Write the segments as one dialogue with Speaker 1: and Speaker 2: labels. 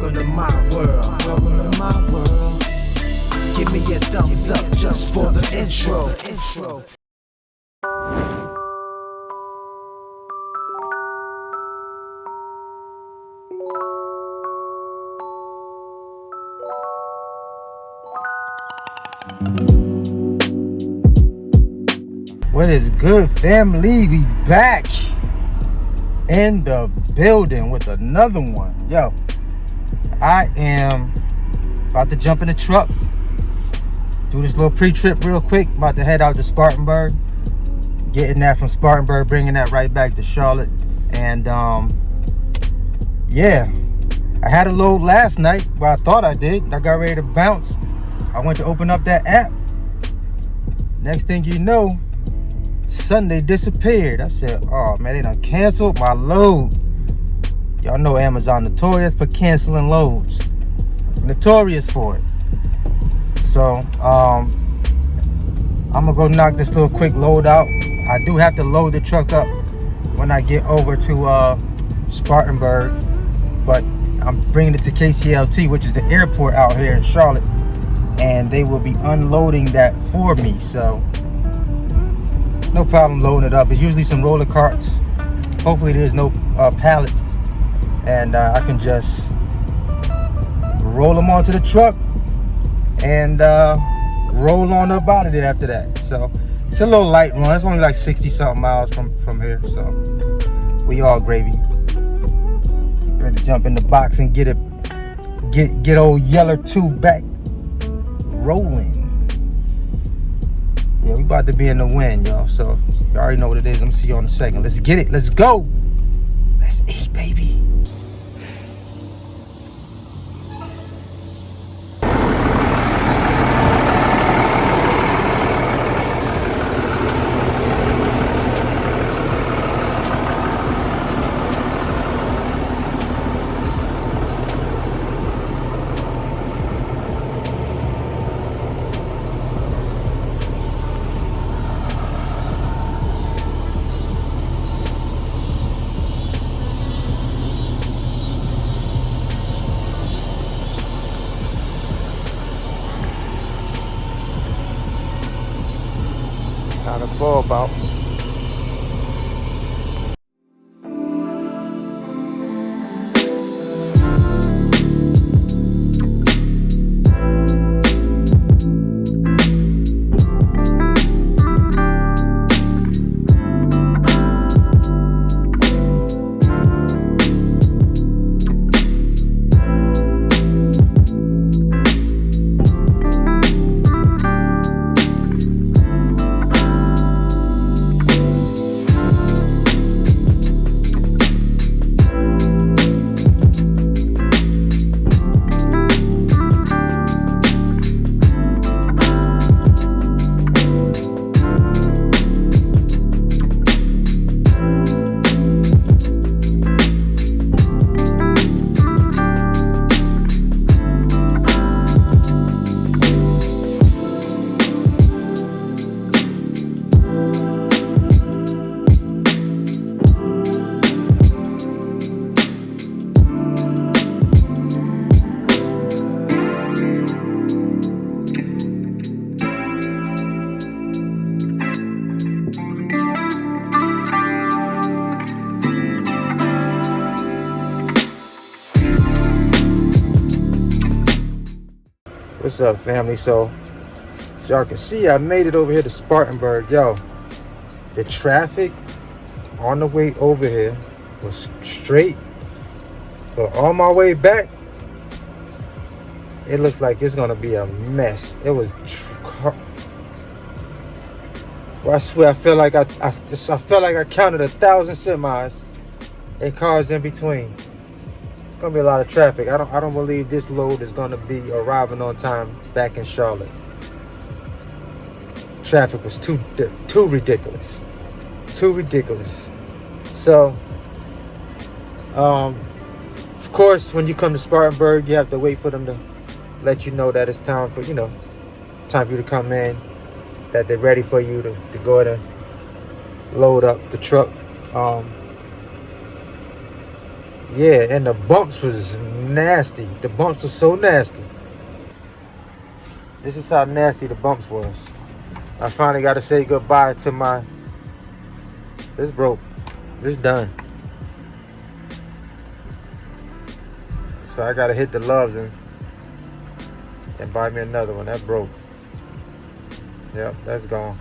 Speaker 1: Welcome to my world. Welcome to my world. Give me a thumbs up just for the intro.
Speaker 2: What is good, family? We back in the building with another one. Yo, I am about to jump in the truck, do this little pre-trip real quick. About to head out to Spartanburg, getting that from Spartanburg, bringing that right back to Charlotte. And yeah, I had a load last night. Well, I thought I did. I got ready to bounce. I went to open up that app. Next thing you know, Sunday disappeared. I said, oh man, they done canceled my load. Y'all know Amazon notorious for canceling loads. Notorious for it. So I'm gonna go knock this little quick load out. I do have to load the truck up when I get over to Spartanburg, but I'm bringing it to KCLT, which is the airport out here in Charlotte, and they will be unloading that for me. So no problem loading it up. It's usually some roller carts. Hopefully there's no pallets, and I can just roll them onto the truck and roll on up out of there after that. So it's a little light run. It's only like 60 something miles from here, so we all gravy. Ready to jump in the box and get old Yeller 2 back rolling. Yeah, we about to be in the wind, y'all. So you already know what it is. I'm gonna see you in a second. Let's get it. Let's go. Let's eat, baby. Got a bulb out. What's up, family? So as y'all can see, I made it over here to Spartanburg. Yo, the traffic on the way over here was straight, but on my way back, it looks like it's gonna be a mess. It was well, I swear, I feel like I felt like I counted 1,000 semis and cars in between. Gonna be a lot of traffic. I don't believe this load is gonna be arriving on time back in Charlotte. Traffic was too ridiculous. Too ridiculous. So of course, when you come to Spartanburg, you have to wait for them to let you know that it's time for you to come in, that they're ready for you to go ahead and load up the truck. Yeah, and the bumps was nasty. The bumps were so nasty. This is how nasty the bumps was. I finally got to say goodbye to my... This broke. This done. So I got to hit the Loves and buy me another one. That broke. Yep, that's gone.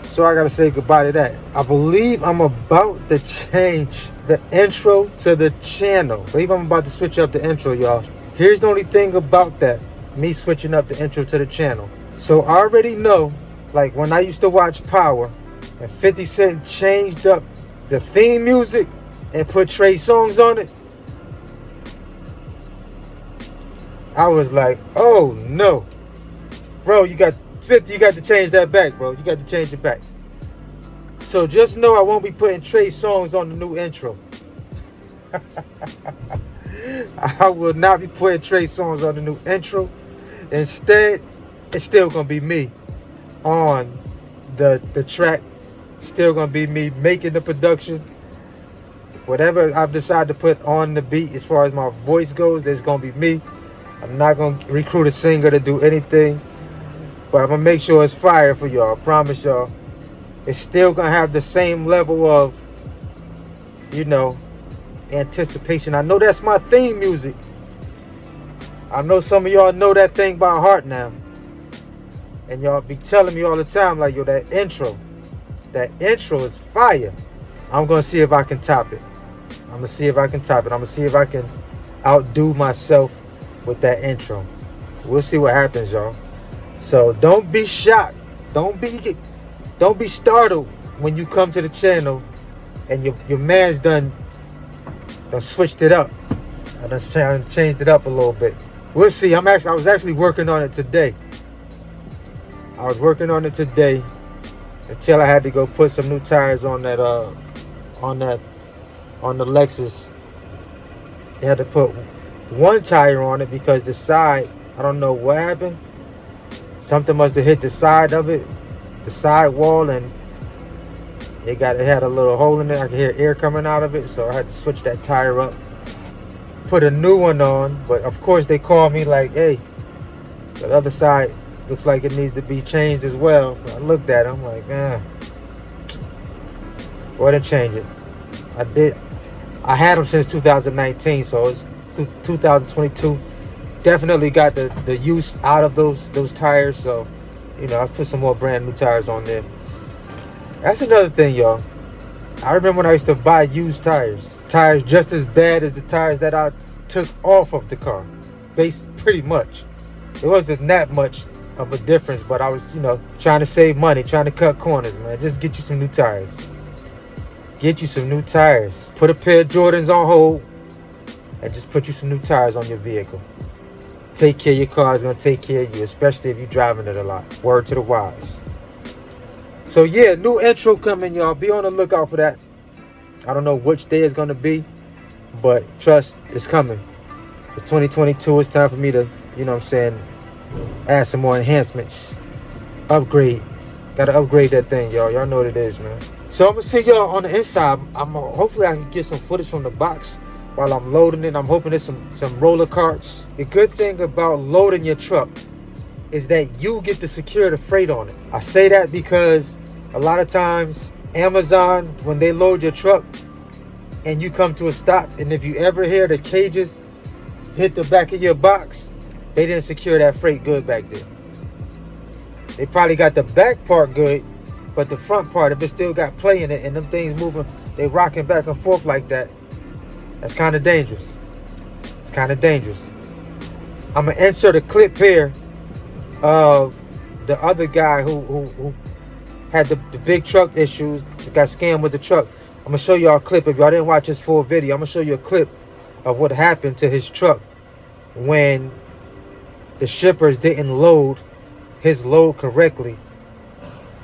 Speaker 2: So I got to say goodbye to that. I believe I'm about to change the intro to the channel. I believe I'm about to switch up the intro, y'all. Here's the only thing about that. Me switching up the intro to the channel. So I already know, like when I used to watch Power and 50 Cent changed up the theme music and put Trey songs on it, I was like, oh no. Bro, you got 50, you got to change that back, bro. You got to change it back. So just know I won't be putting Trey songs on the new intro. I will not be putting Trey songs on the new intro. Instead, it's still gonna be me on the track. Still gonna be me making the production. Whatever I've decided to put on the beat as far as my voice goes, there's gonna be me. I'm not gonna recruit a singer to do anything, but I'm gonna make sure it's fire for y'all. I promise y'all. It's still gonna have the same level of, you know, anticipation. I know that's my theme music. I know some of y'all know that thing by heart now. And y'all be telling me all the time, like, yo, that intro is fire. I'm gonna see if I can top it. I'm gonna see if I can outdo myself with that intro. We'll see what happens, y'all. So don't be shocked. Don't be startled when you come to the channel and your man's done switched it up. I done changed it up a little bit. We'll see. I was actually working on it today. Until I had to go put some new tires on the Lexus. I had to put one tire on it because the side, I don't know what happened. Something must have hit the side of it, the side wall, and it had a little hole in it. I could hear air coming out of it, so I had to switch that tire up, put a new one on. But of course they called me like, hey, the other side looks like it needs to be changed as well. I looked at it, I'm like, go ahead and change it. I had them since 2019, so it's 2022. Definitely got the use out of those tires, so you know, I put some more brand new tires on there. That's another thing, y'all. I remember when I used to buy used tires just as bad as the tires that I took off of the car. Pretty much. It wasn't that much of a difference, but I was, you know, trying to save money, trying to cut corners, man. Just get you some new tires. Get you some new tires. Put a pair of Jordans on hold and just put you some new tires on your vehicle. Take care of your car. It's going to take care of you, especially if you're driving it a lot. Word to the wise. So yeah, new intro coming, y'all. Be on the lookout for that. I don't know which day it's going to be, but trust, it's coming. It's 2022. It's time for me to, you know what I'm saying, add some more enhancements. Upgrade. Got to upgrade that thing, y'all. Y'all know what it is, man. So I'm going to see y'all on the inside. Hopefully I can get some footage from the box while I'm loading it. I'm hoping there's some roller carts. The good thing about loading your truck is that you get to secure the freight on it. I say that because a lot of times Amazon, when they load your truck and you come to a stop, and if you ever hear the cages hit the back of your box, they didn't secure that freight good back there. They probably got the back part good, but the front part, if it still got play in it and them things moving, they rocking back and forth like that, that's kind of dangerous. It's kind of dangerous. I'm going to insert a clip here of the other guy who had the big truck issues, got scammed with the truck. I'm going to show y'all a clip. If y'all didn't watch his full video, I'm going to show you a clip of what happened to his truck when the shippers didn't load his load correctly.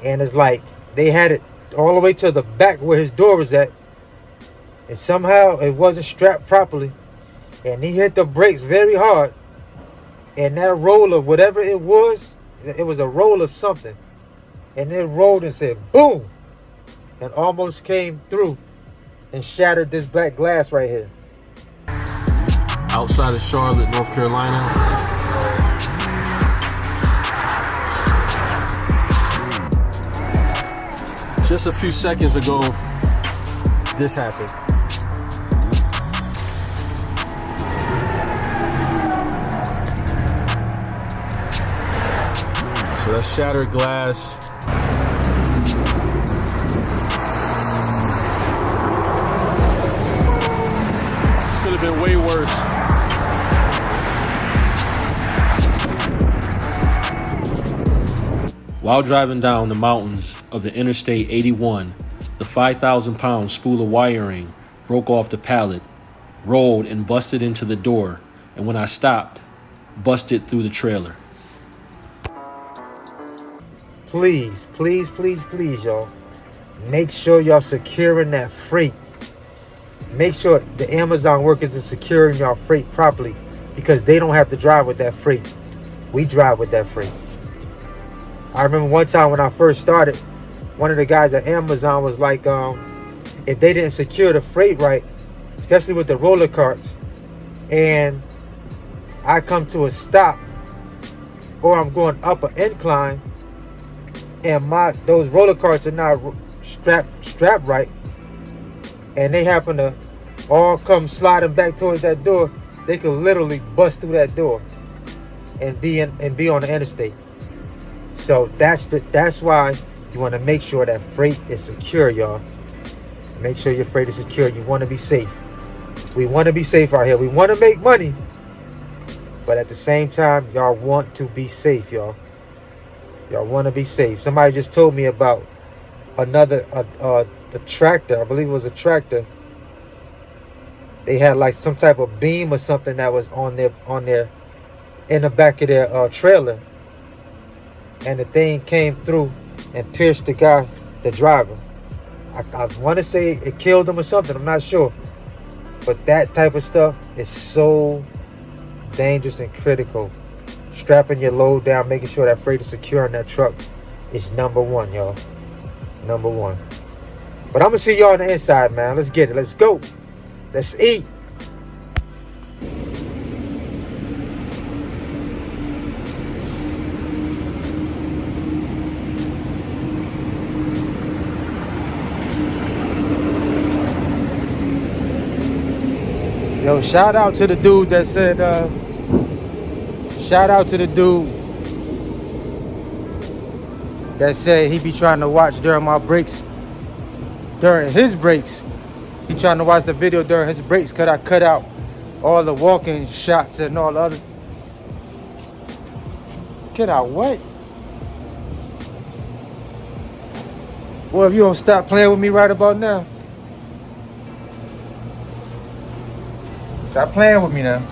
Speaker 2: And it's like they had it all the way to the back where his door was at, and somehow it wasn't strapped properly, and he hit the brakes very hard, and that roll of whatever it was a roll of something, and it rolled and said boom, and almost came through and shattered this black glass right here.
Speaker 3: Outside of Charlotte, North Carolina. Just a few seconds ago, this happened. So that's shattered glass. This could have been way worse. While driving down the mountains of the Interstate 81, the 5,000-pound spool of wiring broke off the pallet, rolled and busted into the door, and when I stopped, busted through the trailer.
Speaker 2: Please, please, please, please, y'all. Make sure y'all securing that freight. Make sure the Amazon workers are securing y'all freight properly, because they don't have to drive with that freight. We drive with that freight. I remember one time when I first started, one of the guys at Amazon was like, if they didn't secure the freight right, especially with the roller carts, and I come to a stop, or I'm going up an incline, and those roller carts are not strapped right, and they happen to all come sliding back towards that door, they could literally bust through that door and be on the interstate. So that's why you want to make sure that freight is secure, y'all. Make sure your freight is secure. You want to be safe. We want to be safe out here. We want to make money, but at the same time, y'all want to be safe, y'all. Y'all want to be safe. Somebody just told me about another a tractor. I believe it was a tractor. They had like some type of beam or something that was on their in the back of their trailer, and the thing came through and pierced the driver. I want to say it killed him or something. I'm not sure, but that type of stuff is so dangerous and critical. Strapping your load down, making sure that freight is secure in that truck is number one, y'all. Number one. But I'm gonna see y'all on the inside, man. Let's get it. Let's go. Let's eat. Yo, shout out to the dude that said, shout out to the dude that said he be trying to watch during my breaks, during his breaks. He trying to watch the video during his breaks because I cut out all the walking shots and all the others. Cut out what? Well, if you don't stop playing with me right about now. Stop playing with me now.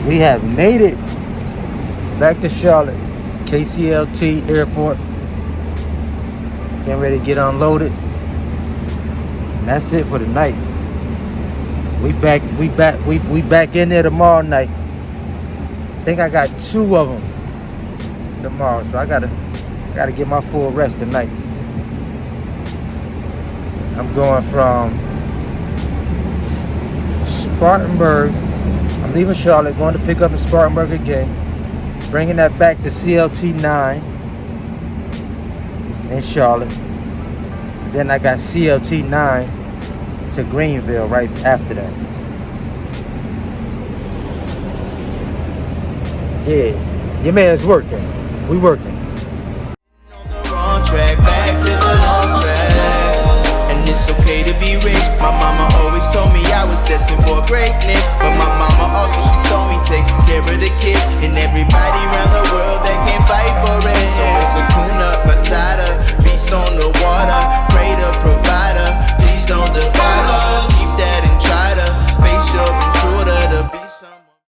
Speaker 2: We have made it back to Charlotte, KCLT Airport. Getting ready to get unloaded. And that's it for the night. We back in there tomorrow night. I think I got 2 of them tomorrow, so I gotta get my full rest tonight. I'm going from Spartanburg. I'm leaving Charlotte, going to pick up in Spartanburg again, bringing that back to CLT 9 in Charlotte. Then I got CLT 9 to Greenville right after that. Yeah, your man's working. We working.
Speaker 4: On the wrong track, back to the long track. And it's okay to be rich. My mama always told me I was destined for greatness, but my water.